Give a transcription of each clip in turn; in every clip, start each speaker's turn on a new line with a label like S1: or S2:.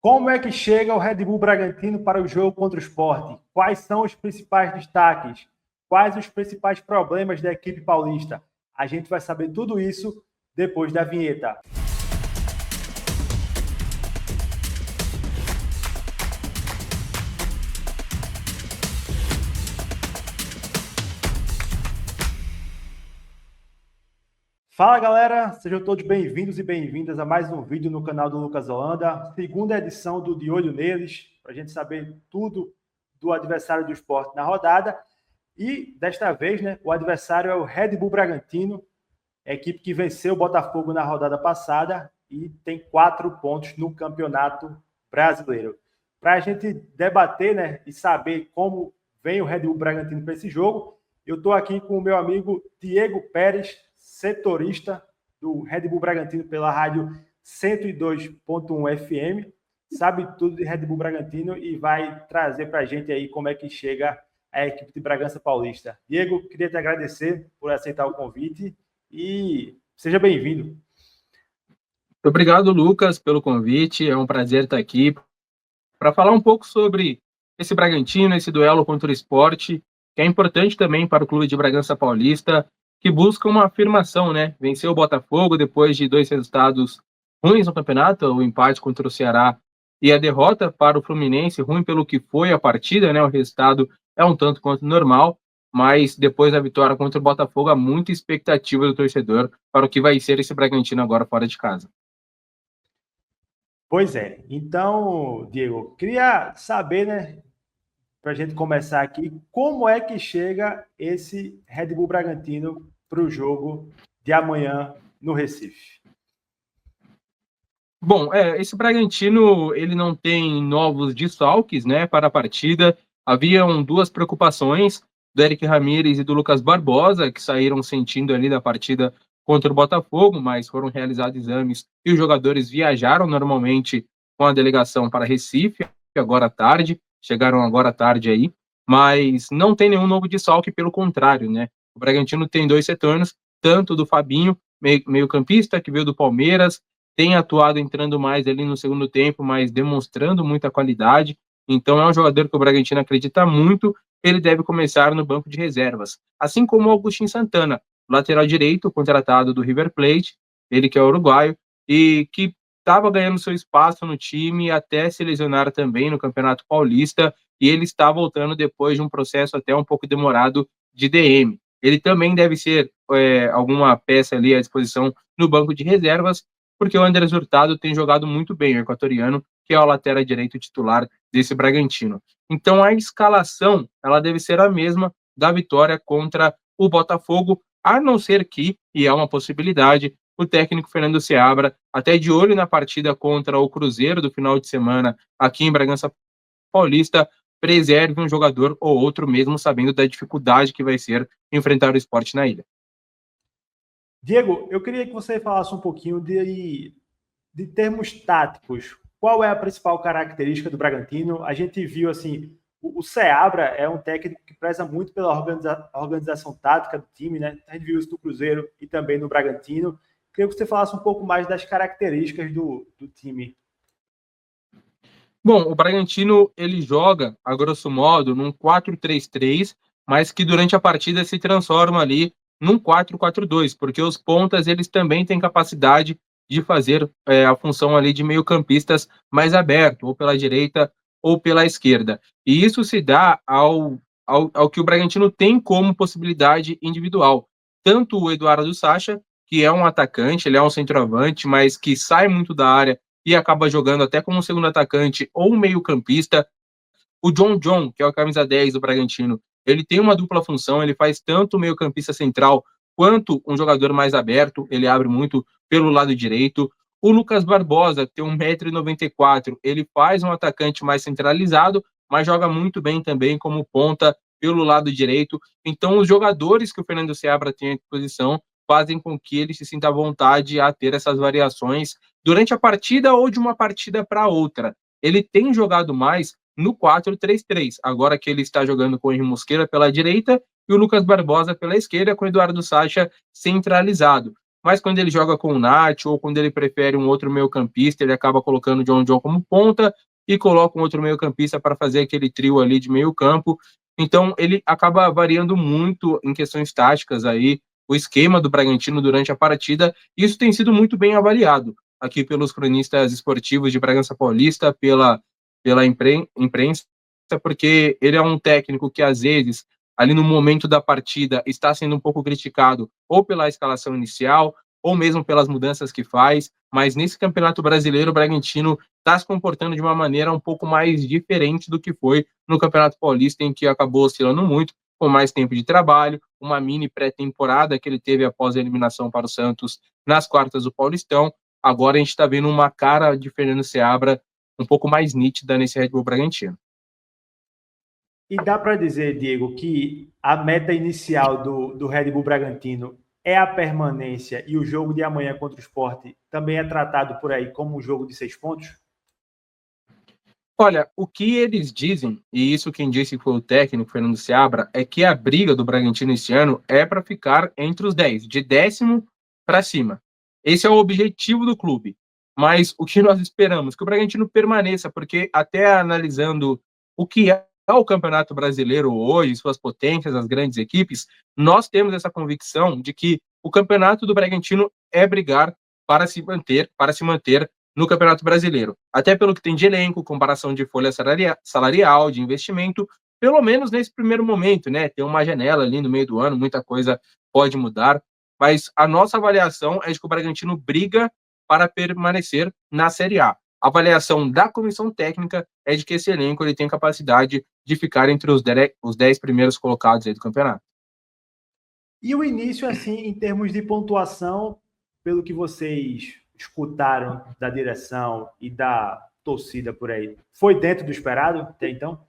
S1: Como é que chega o Red Bull Bragantino para o jogo contra o Sport? Quais são os principais destaques? Quais os principais problemas da equipe paulista? A gente vai saber tudo isso depois da vinheta. Fala galera, sejam todos bem-vindos e bem-vindas a mais um vídeo no canal do Lucas Holanda, segunda edição do De Olho Neles, para a gente saber tudo do adversário do Sport na rodada. E desta vez, o adversário é o Red Bull Bragantino, a equipe que venceu o Botafogo na rodada passada e tem 4 pontos no Campeonato Brasileiro. Para a gente debater e saber como vem o Red Bull Bragantino para esse jogo, eu estou aqui com o meu amigo Diego Pérez, setorista do Red Bull Bragantino pela rádio 102.1 FM, sabe tudo de Red Bull Bragantino e vai trazer para a gente aí como é que chega a equipe de Bragança Paulista. Diego, queria te agradecer por aceitar o convite e seja bem-vindo.
S2: Muito obrigado, Lucas, pelo convite. É um prazer estar aqui para falar um pouco sobre esse Bragantino, esse duelo contra o Sport, que é importante também para o clube de Bragança Paulista, que busca uma afirmação, Venceu o Botafogo depois de 2 resultados ruins no campeonato, o empate contra o Ceará e a derrota para o Fluminense, ruim pelo que foi a partida, O resultado é um tanto quanto normal, mas depois da vitória contra o Botafogo, há muita expectativa do torcedor para o que vai ser esse Bragantino agora fora de casa.
S1: Pois é. Então, Diego, queria saber, para a gente começar aqui, como é que chega esse Red Bull Bragantino para o jogo de amanhã no Recife?
S2: Bom, esse Bragantino ele não tem novos desfalques, para a partida. Haviam 2 preocupações do Eric Ramírez e do Lucas Barbosa, que saíram sentindo ali da partida contra o Botafogo, mas foram realizados exames e os jogadores viajaram normalmente com a delegação para Recife, agora à tarde, chegaram agora à tarde aí, mas não tem nenhum novo desfalque, pelo contrário, O Bragantino tem 2 retornos, tanto do Fabinho, meio-campista, que veio do Palmeiras, tem atuado entrando mais ali no segundo tempo, mas demonstrando muita qualidade. Então é um jogador que o Bragantino acredita muito, ele deve começar no banco de reservas. Assim como o Agustin Santana, lateral direito, contratado do River Plate, ele que é uruguaio, e que estava ganhando seu espaço no time até se lesionar também no Campeonato Paulista, e ele está voltando depois de um processo até um pouco demorado de DM. Ele também deve ser alguma peça ali à disposição no banco de reservas, porque o Andrés Hurtado tem jogado muito bem, o equatoriano, que é o lateral direito titular desse Bragantino. Então a escalação ela deve ser a mesma da vitória contra o Botafogo, a não ser que, e é uma possibilidade, o técnico Fernando Seabra, até de olho na partida contra o Cruzeiro do final de semana aqui em Bragança Paulista, preserve um jogador ou outro, mesmo sabendo da dificuldade que vai ser enfrentar o Sport na ilha.
S1: Diego, eu queria que você falasse um pouquinho de termos táticos. Qual é a principal característica do Bragantino? A gente viu, o Seabra é um técnico que preza muito pela organização tática do time, A gente viu isso no Cruzeiro e também no Bragantino. Queria que você falasse um pouco mais das características do time.
S2: Bom, o Bragantino, ele joga, a grosso modo, num 4-3-3, mas que durante a partida se transforma ali num 4-4-2, porque os pontas, eles também têm capacidade de fazer a função ali de meio-campistas mais aberto, ou pela direita ou pela esquerda. E isso se dá ao que o Bragantino tem como possibilidade individual. Tanto o Eduardo Sacha, que é um atacante, ele é um centroavante, mas que sai muito da área e acaba jogando até como segundo atacante ou meio-campista. O John, que é o camisa 10 do Bragantino, ele tem uma dupla função, ele faz tanto meio-campista central quanto um jogador mais aberto, ele abre muito pelo lado direito. O Lucas Barbosa, que tem 1,94 m, ele faz um atacante mais centralizado, mas joga muito bem também como ponta pelo lado direito. Então, os jogadores que o Fernando Seabra tem à disposição fazem com que ele se sinta à vontade a ter essas variações durante a partida ou de uma partida para outra. Ele tem jogado mais no 4-3-3, agora que ele está jogando com o Henry Mosquera pela direita e o Lucas Barbosa pela esquerda, com o Eduardo Sacha centralizado. mas quando ele joga com o Nacho ou quando ele prefere um outro meio-campista, ele acaba colocando o John como ponta e coloca um outro meio-campista para fazer aquele trio ali de meio-campo. Então, ele acaba variando muito em questões táticas aí, o esquema do Bragantino durante a partida. Isso tem sido muito bem avaliado aqui pelos cronistas esportivos de Bragança Paulista, pela imprensa, porque ele é um técnico que, às vezes, ali no momento da partida, está sendo um pouco criticado ou pela escalação inicial, ou mesmo pelas mudanças que faz, mas nesse Campeonato Brasileiro, o Bragantino está se comportando de uma maneira um pouco mais diferente do que foi no Campeonato Paulista, em que acabou oscilando muito, com mais tempo de trabalho, uma mini pré-temporada que ele teve após a eliminação para o Santos nas quartas do Paulistão. Agora a gente está vendo uma cara de Fernando Seabra um pouco mais nítida nesse Red Bull Bragantino.
S1: E dá para dizer, Diego, que a meta inicial do Red Bull Bragantino é a permanência e o jogo de amanhã contra o Sport também é tratado por aí como um jogo de 6 pontos?
S2: Olha, o que eles dizem, e isso quem disse foi o técnico Fernando Seabra, é que a briga do Bragantino esse ano é para ficar entre os 10, de 10º para cima. Esse é o objetivo do clube. Mas o que nós esperamos? Que o Bragantino permaneça, porque até analisando o que é o Campeonato Brasileiro hoje, suas potências, as grandes equipes, nós temos essa convicção de que o Campeonato do Bragantino é brigar para se manter no Campeonato Brasileiro. Até pelo que tem de elenco, comparação de folha salarial, de investimento, pelo menos nesse primeiro momento, né? Tem uma janela ali no meio do ano, muita coisa pode mudar, mas a nossa avaliação é de que o Bragantino briga para permanecer na Série A. A avaliação da comissão técnica é de que esse elenco ele tem capacidade de ficar entre os 10 primeiros colocados aí do campeonato.
S1: E o início, assim, em termos de pontuação, pelo que vocês escutaram da direção e da torcida por aí, foi dentro do esperado até então?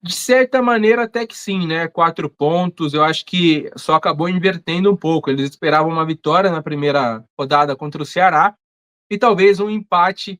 S2: De certa maneira, até que sim, né? 4 pontos, eu acho que só acabou invertendo um pouco. Eles esperavam uma vitória na primeira rodada contra o Ceará e talvez um empate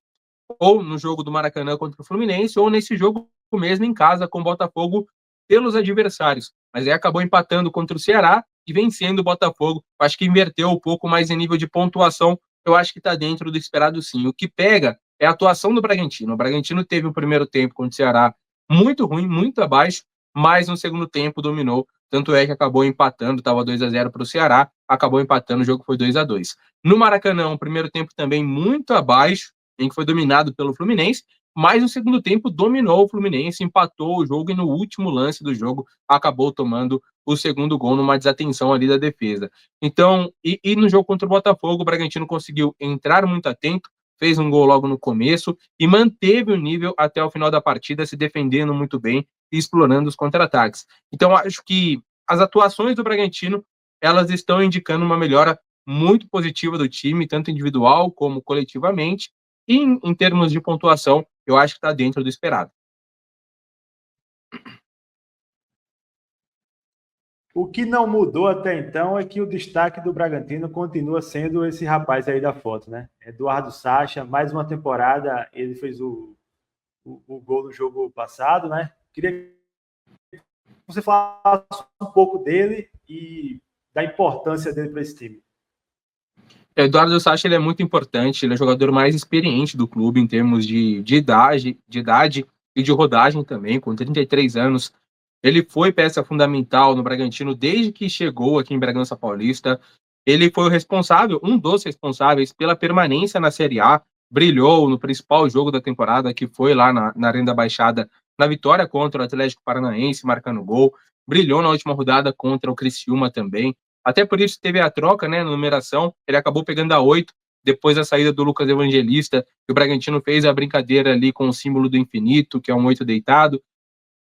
S2: ou no jogo do Maracanã contra o Fluminense ou nesse jogo mesmo em casa com o Botafogo pelos adversários. Mas aí acabou empatando contra o Ceará e vencendo o Botafogo. Acho que inverteu um pouco mais em nível de pontuação. Eu acho que está dentro do esperado sim. O que pega é a atuação do Bragantino. O Bragantino teve um primeiro tempo contra o Ceará muito ruim, muito abaixo, mas no segundo tempo dominou. Tanto é que acabou empatando, estava 2-0 para o Ceará, acabou empatando, o jogo foi 2-2. No Maracanã, o primeiro tempo também muito abaixo, em que foi dominado pelo Fluminense, mas no segundo tempo dominou o Fluminense, empatou o jogo e no último lance do jogo acabou tomando o segundo gol numa desatenção ali da defesa. Então, e no jogo contra o Botafogo, o Bragantino conseguiu entrar muito atento, fez um gol logo no começo e manteve o nível até o final da partida, se defendendo muito bem e explorando os contra-ataques. Então, acho que as atuações do Bragantino, elas estão indicando uma melhora muito positiva do time, tanto individual como coletivamente, e em termos de pontuação, eu acho que está dentro do esperado.
S1: O que não mudou até então é que o destaque do Bragantino continua sendo esse rapaz aí da foto, né? Eduardo Sacha, mais uma temporada, ele fez o gol no jogo passado, né? Queria que você falasse um pouco dele e da importância dele para esse time.
S2: Eduardo Sacha ele é muito importante, ele é o jogador mais experiente do clube em termos de idade e de rodagem também, com 33 anos. Ele foi peça fundamental no Bragantino desde que chegou aqui em Bragança Paulista. Ele foi o responsável, um dos responsáveis pela permanência na Série A, brilhou no principal jogo da temporada, que foi lá na Arena da Baixada, na vitória contra o Atlético Paranaense, marcando gol. Brilhou na última rodada contra o Criciúma também. Até por isso teve a troca, né, na numeração. Ele acabou pegando a 8, depois da saída do Lucas Evangelista, e o Bragantino fez a brincadeira ali com o símbolo do infinito, que é um 8 deitado.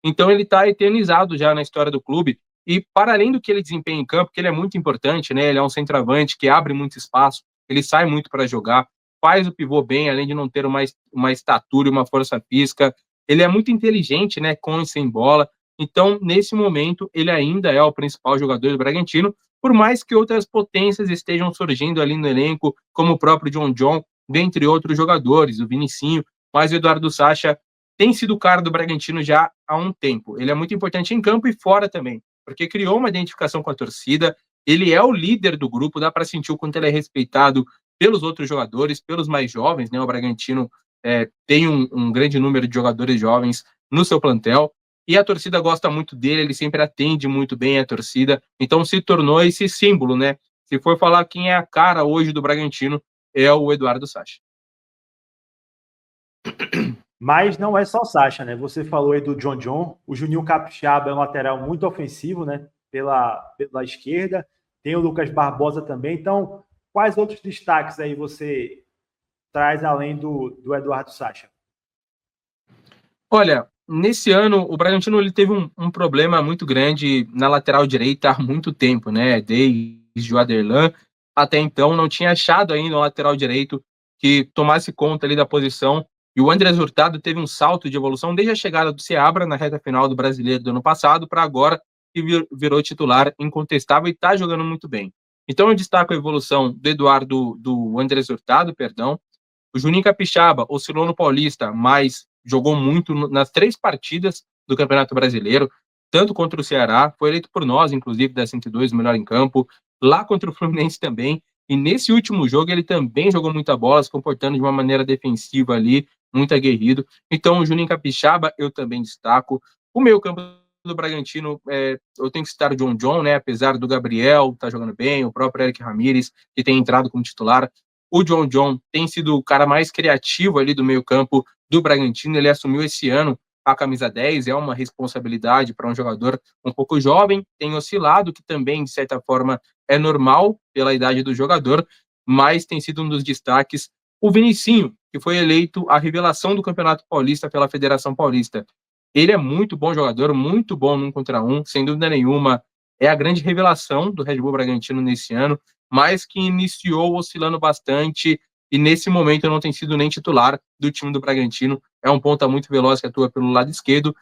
S2: Então ele está eternizado já na história do clube. E para além do que ele desempenha em campo, que ele é muito importante, né? Ele é um centroavante que abre muito espaço, ele sai muito para jogar, faz o pivô bem, além de não ter uma estatura e uma força física. Ele é muito inteligente, né? Com e sem bola. Então, nesse momento, ele ainda é o principal jogador do Bragantino, por mais que outras potências estejam surgindo ali no elenco, como o próprio John, dentre outros jogadores, o Vinicinho, mas o Eduardo Sacha tem sido o cara do Bragantino já há um tempo. Ele é muito importante em campo e fora também, porque criou uma identificação com a torcida, Ele é o líder do grupo, dá para sentir o quanto ele é respeitado pelos outros jogadores, pelos mais jovens, né? O Bragantino tem um grande número de jogadores jovens no seu plantel, e a torcida gosta muito dele, ele sempre atende muito bem a torcida, então se tornou esse símbolo, né? Se for falar quem é a cara hoje do Bragantino, é o Eduardo Sacha.
S1: Mas não é só o Sacha, né? Você falou aí do John. O Juninho Capixaba é um lateral muito ofensivo, né? Pela esquerda. Tem o Lucas Barbosa também. Então, quais outros destaques aí você traz além do Eduardo Sacha?
S2: Olha, nesse ano o Bragantino ele teve um problema muito grande na lateral direita há muito tempo, né? Desde o Aderlan até então não tinha achado ainda um lateral direito que tomasse conta ali da posição. E o Andrés Hurtado teve um salto de evolução desde a chegada do Seabra na reta final do Brasileiro do ano passado para agora, que virou titular incontestável e está jogando muito bem. Então eu destaco a evolução do Andrés Hurtado, perdão. O Juninho Capixaba oscilou no Paulista, mas jogou muito nas 3 partidas do Campeonato Brasileiro, tanto contra o Ceará, foi eleito por nós, inclusive, da 102, melhor em campo, lá contra o Fluminense também, e nesse último jogo ele também jogou muita bola, se comportando de uma maneira defensiva ali, muito aguerrido. Então, o Juninho Capixaba eu também destaco. O meio campo do Bragantino, eu tenho que citar o John, né? Apesar do Gabriel estar jogando bem, o próprio Eric Ramírez, que tem entrado como titular. O John tem sido o cara mais criativo ali do meio campo do Bragantino, ele assumiu esse ano a camisa 10, é uma responsabilidade para um jogador um pouco jovem, tem oscilado, que também, de certa forma, é normal pela idade do jogador, mas tem sido um dos destaques. O Vinicinho, que foi eleito a revelação do Campeonato Paulista pela Federação Paulista. Ele é muito bom jogador, muito bom no 1 contra 1, sem dúvida nenhuma, é a grande revelação do Red Bull Bragantino nesse ano, mas que iniciou oscilando bastante e nesse momento não tem sido nem titular do time do Bragantino. É um ponta muito veloz que atua pelo lado esquerdo.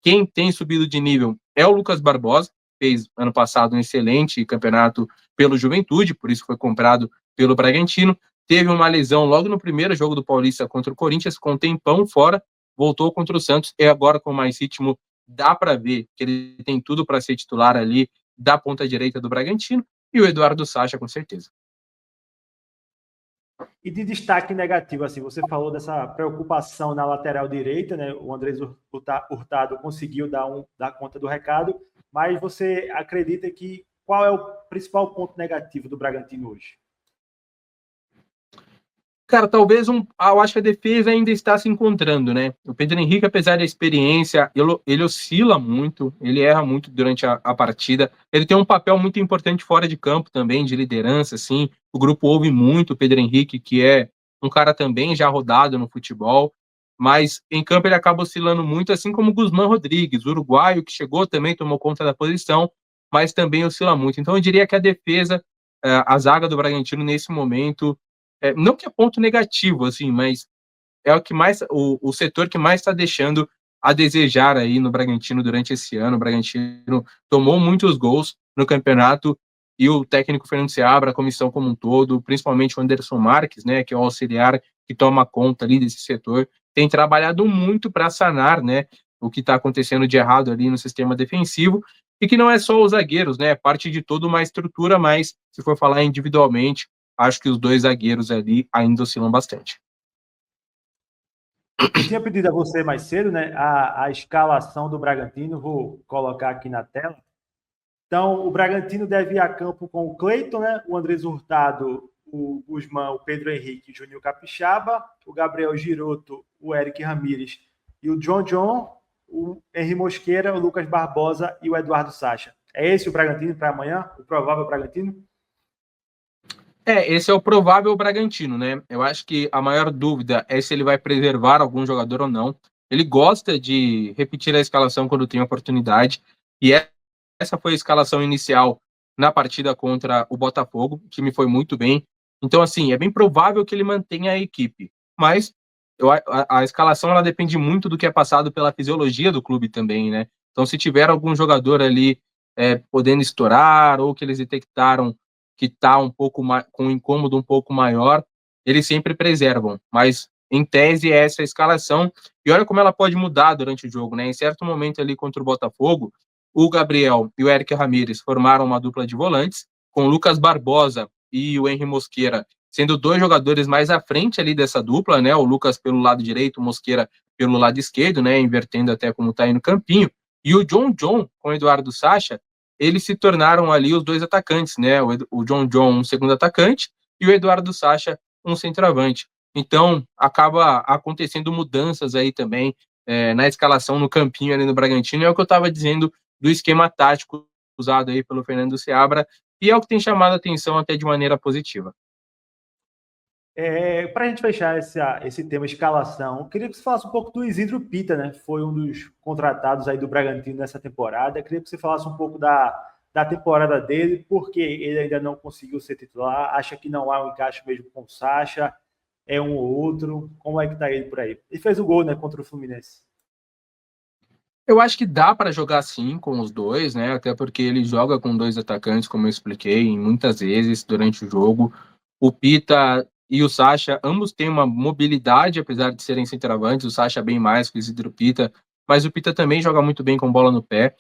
S2: Quem tem subido de nível é o Lucas Barbosa, fez ano passado um excelente campeonato pelo Juventude, por isso foi comprado pelo Bragantino. Teve uma lesão logo no primeiro jogo do Paulista contra o Corinthians, com um tempão fora, voltou contra o Santos e agora com mais ritmo dá para ver que ele tem tudo para ser titular ali da ponta direita do Bragantino, e o Eduardo Sacha, com certeza.
S1: E de destaque negativo, assim, você falou dessa preocupação na lateral direita, né? O Andrés Hurtado conseguiu dar conta do recado, mas você acredita que qual é o principal ponto negativo do Bragantino hoje?
S2: Cara, talvez eu acho que a defesa ainda está se encontrando, né? O Pedro Henrique, apesar da experiência, ele oscila muito, ele erra muito durante a partida. Ele tem um papel muito importante fora de campo também, de liderança, assim. O grupo ouve muito o Pedro Henrique, que é um cara também já rodado no futebol, mas em campo ele acaba oscilando muito, assim como o Guzmán Rodrigues, o uruguaio, que chegou também, tomou conta da posição, mas também oscila muito. Então eu diria que a defesa, a zaga do Bragantino nesse momento não que é ponto negativo, assim, mas é o que mais o setor que mais está deixando a desejar aí no Bragantino durante esse ano. O Bragantino tomou muitos gols no campeonato e o técnico Fernando Seabra, a comissão como um todo, principalmente o Anderson Marques, né, que é o auxiliar que toma conta ali desse setor, tem trabalhado muito para sanar, né, o que está acontecendo de errado ali no sistema defensivo e que não é só os zagueiros, né, é parte de toda uma estrutura, mas se for falar individualmente, acho que os 2 zagueiros ali ainda oscilam bastante.
S1: Eu tinha pedido a você mais cedo, né, a escalação do Bragantino, vou colocar aqui na tela. Então, o Bragantino deve ir a campo com o Cleiton, né, o Andrés Hurtado, o Guzmán, o Pedro Henrique, o Juninho Capixaba, o Gabriel Giroto, o Eric Ramírez e o John, o Henri Mosqueira, o Lucas Barbosa e o Eduardo Sacha. É esse o Bragantino para amanhã? O provável Bragantino?
S2: Esse é o provável Bragantino, né? Eu acho que a maior dúvida é se ele vai preservar algum jogador ou não. Ele gosta de repetir a escalação quando tem oportunidade, e essa foi a escalação inicial na partida contra o Botafogo, que me foi muito bem. Então, assim, é bem provável que ele mantenha a equipe, mas a escalação ela depende muito do que é passado pela fisiologia do clube também, né? Então, se tiver algum jogador ali podendo estourar, ou que eles detectaram que está um pouco com um incômodo um pouco maior, eles sempre preservam. Mas, em tese, é essa a escalação. E olha como ela pode mudar durante o jogo, né? Em certo momento ali contra o Botafogo, o Gabriel e o Eric Ramírez formaram uma dupla de volantes, com o Lucas Barbosa e o Henry Mosquera sendo dois jogadores mais à frente ali dessa dupla, né? O Lucas pelo lado direito, o Mosquera pelo lado esquerdo, né? Invertendo até como tá aí no campinho. E o John com o Eduardo Sacha, eles se tornaram ali os dois atacantes, né? O John um segundo atacante e o Eduardo Sacha um centroavante. Então, acaba acontecendo mudanças aí também na escalação no campinho ali no Bragantino. É o que eu estava dizendo do esquema tático usado aí pelo Fernando Seabra, e é o que tem chamado a atenção até de maneira positiva.
S1: Para a gente fechar esse tema escalação, eu queria que você falasse um pouco do Isidro Pita, né? Foi um dos contratados aí do Bragantino nessa temporada. Eu queria que você falasse um pouco da temporada dele, porque ele ainda não conseguiu ser titular, acha que não há um encaixe mesmo com o Sacha, é um ou outro. Como é que tá ele por aí? Ele fez o gol, né, contra o Fluminense.
S2: Eu acho que dá para jogar assim com os dois, né? Até porque ele joga com dois atacantes, como eu expliquei muitas vezes durante o jogo. O Pita e o Sacha, ambos têm uma mobilidade, apesar de serem centroavantes. O Sacha bem mais que o Isidro Pita, mas o Pita também joga muito bem com bola no pé.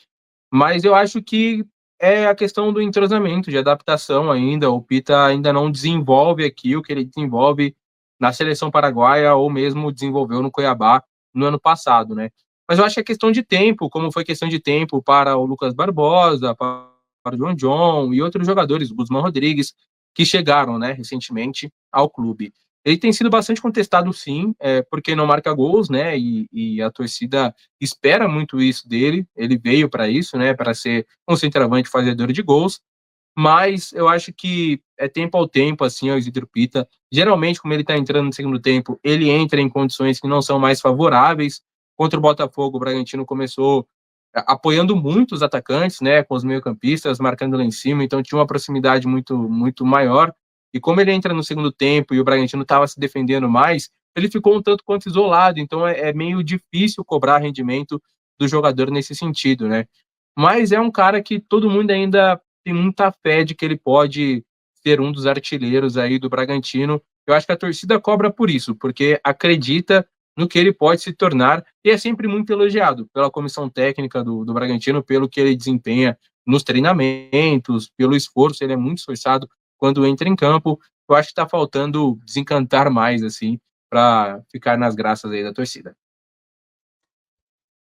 S2: Mas eu acho que é a questão do entrosamento, de adaptação ainda. O Pita ainda não desenvolve aqui o que ele desenvolve na seleção paraguaia ou mesmo desenvolveu no Cuiabá no ano passado, né? Mas eu acho que é questão de tempo, como foi questão de tempo para o Lucas Barbosa, para o John e outros jogadores, o Guzmán Rodrigues, que chegaram, né, recentemente ao clube. Ele tem sido bastante contestado, sim, porque não marca gols, né, e a torcida espera muito isso dele. Ele veio para isso, né, para ser um centroavante fazedor de gols, mas eu acho que é tempo ao tempo, assim, o Isidro Pita. Geralmente, como ele está entrando no segundo tempo, ele entra em condições que não são mais favoráveis. Contra o Botafogo, o Bragantino começou apoiando muito os atacantes, né, com os meio-campistas, marcando lá em cima, então tinha uma proximidade muito, muito maior. E como ele entra no segundo tempo e o Bragantino estava se defendendo mais, ele ficou um tanto quanto isolado, então é meio difícil cobrar rendimento do jogador nesse sentido, né? Mas é um cara que todo mundo ainda tem muita fé de que ele pode ser um dos artilheiros aí do Bragantino. Eu acho que a torcida cobra por isso, porque acredita no que ele pode se tornar, e é sempre muito elogiado pela comissão técnica do Bragantino, pelo que ele desempenha nos treinamentos, pelo esforço, ele é muito esforçado quando entra em campo. Eu acho que está faltando desencantar mais, assim, para ficar nas graças aí da torcida.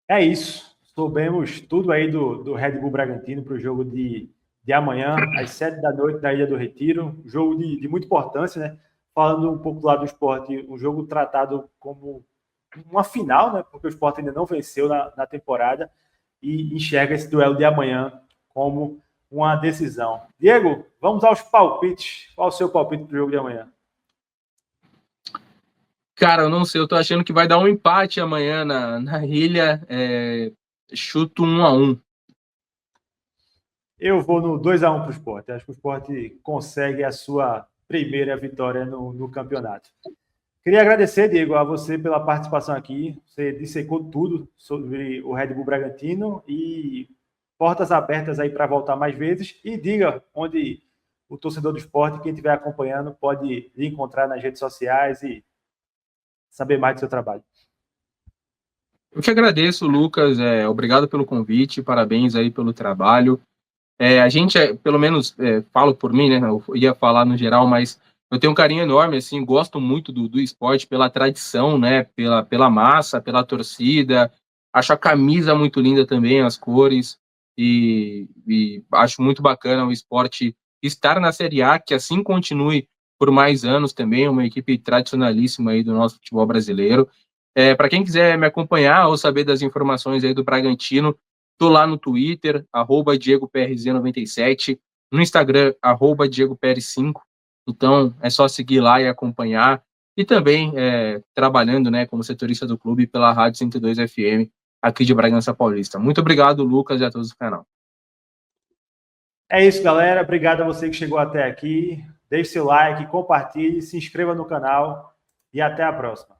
S1: É isso. Soubemos tudo aí do Red Bull Bragantino para o jogo de amanhã, às 7 da noite, na Ilha do Retiro. Jogo de muita importância, né? Falando um pouco do lado do esporte, um jogo tratado como uma final, né? Porque o esporte ainda não venceu na temporada e enxerga esse duelo de amanhã como uma decisão. Diego, vamos aos palpites. Qual o seu palpite para o jogo de amanhã?
S2: Cara, eu não sei, eu tô achando que vai dar um empate amanhã na ilha. Chuto 1-1.
S1: Eu vou no 2-1 para o esporte. Acho que o esporte consegue a sua primeira vitória no campeonato. Queria agradecer, Diego, a você pela participação aqui. Você dissecou tudo sobre o Red Bull Bragantino e portas abertas aí para voltar mais vezes. E diga onde o torcedor do esporte, quem estiver acompanhando, pode lhe encontrar nas redes sociais e saber mais do seu trabalho.
S2: Eu que agradeço, Lucas. Obrigado pelo convite, parabéns aí pelo trabalho. A gente, pelo menos, falo por mim, né? Eu ia falar no geral, mas eu tenho um carinho enorme, assim, gosto muito do esporte pela tradição, né? Pela massa, pela torcida. Acho a camisa muito linda também, as cores, e acho muito bacana o esporte estar na Série A, que assim continue por mais anos também, uma equipe tradicionalíssima aí do nosso futebol brasileiro. Para quem quiser me acompanhar ou saber das informações aí do Bragantino, tô lá no Twitter, @DiegoPRZ97, no Instagram, @DiegoPR5. Então, é só seguir lá e acompanhar. E também trabalhando, né, como setorista do clube pela Rádio 102 FM, aqui de Bragança Paulista. Muito obrigado, Lucas, e a todos do canal.
S1: É isso, galera. Obrigado a você que chegou até aqui. Deixe seu like, compartilhe, se inscreva no canal e até a próxima.